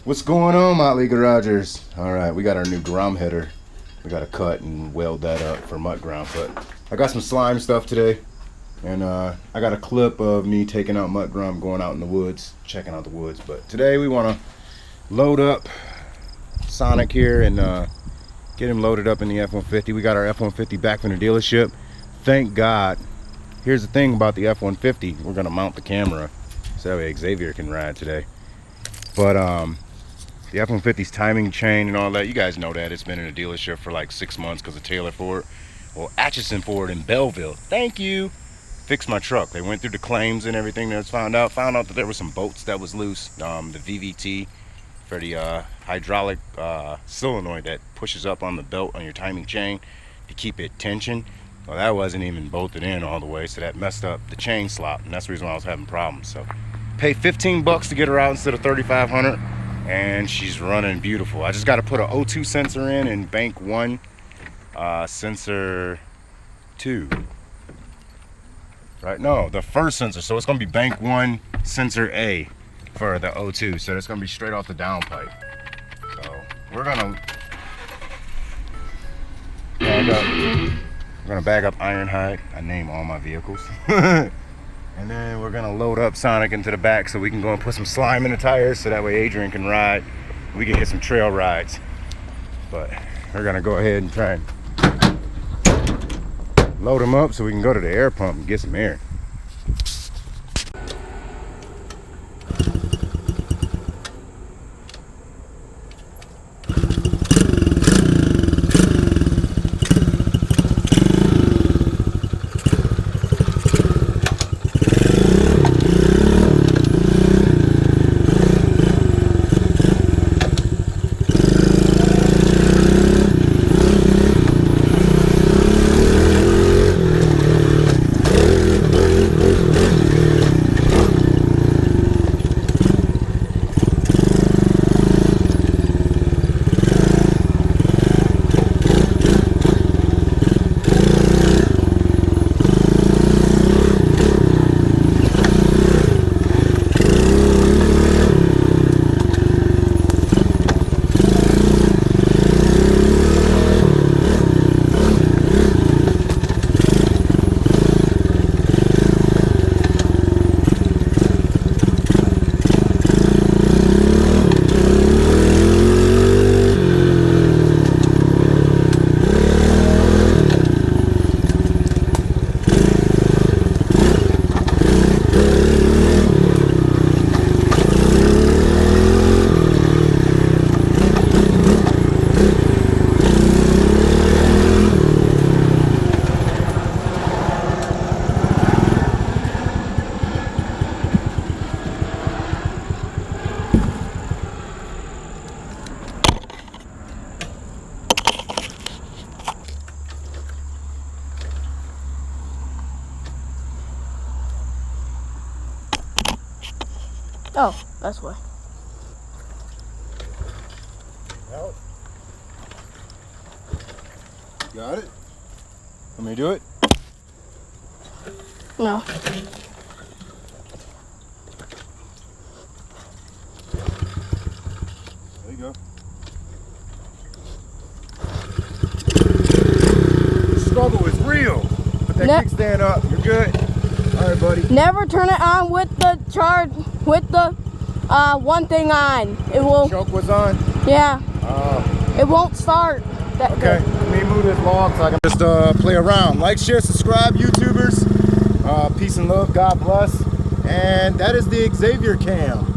What's going on, Motley Garagers? Alright, we got our new grum header. We got to cut and weld that up for mutt ground. But I got some slime stuff today. And I got a clip of me taking out mutt grum, going out in the woods, checking out the woods. But today we want to load up Sonic here and get him loaded up in the F-150. We got our F-150 back from the dealership. Thank God. Here's the thing about the F-150. We're going to mount the camera so that way Xavier can ride today. But the F-150's timing chain and all that, you guys know that. It's been in a dealership for like 6 months because of Taylor Ford. Well, Atchison Ford in Belleville, thank you, fixed my truck. They went through the claims and everything that was found out that there were some bolts that was loose. The VVT for the hydraulic solenoid that pushes up on the belt on your timing chain to keep it tension. Well, that wasn't even bolted in all the way, so that messed up the chain slot, and that's the reason why I was having problems. So paid 15 bucks to get her out instead of 3,500, and she's running beautiful. I just got to put an O2 sensor in and bank 1 sensor 2. Right? No, the first sensor. So it's going to be bank 1 sensor A for the O2. So that's going to be straight off the downpipe. So we're going to bag up Ironhide. I name all my vehicles. And then we're gonna load up Sonic into the back so we can go and put some slime in the tires so that way Adrian can ride. We can hit some trail rides. But we're gonna go ahead and try and load him up so we can go to the air pump and get some air. Oh, that's why. Out. Got it? Want me to do it? No. There you go. The struggle is real. Put that kickstand up. You're good. All right, buddy. Never turn it on with the charge, with the one thing on. It will. Choke was on? Yeah. It won't start. Okay. Let me move this log so I can just play around. Like, share, subscribe, YouTubers. Peace and love. God bless. And that is the Xavier cam.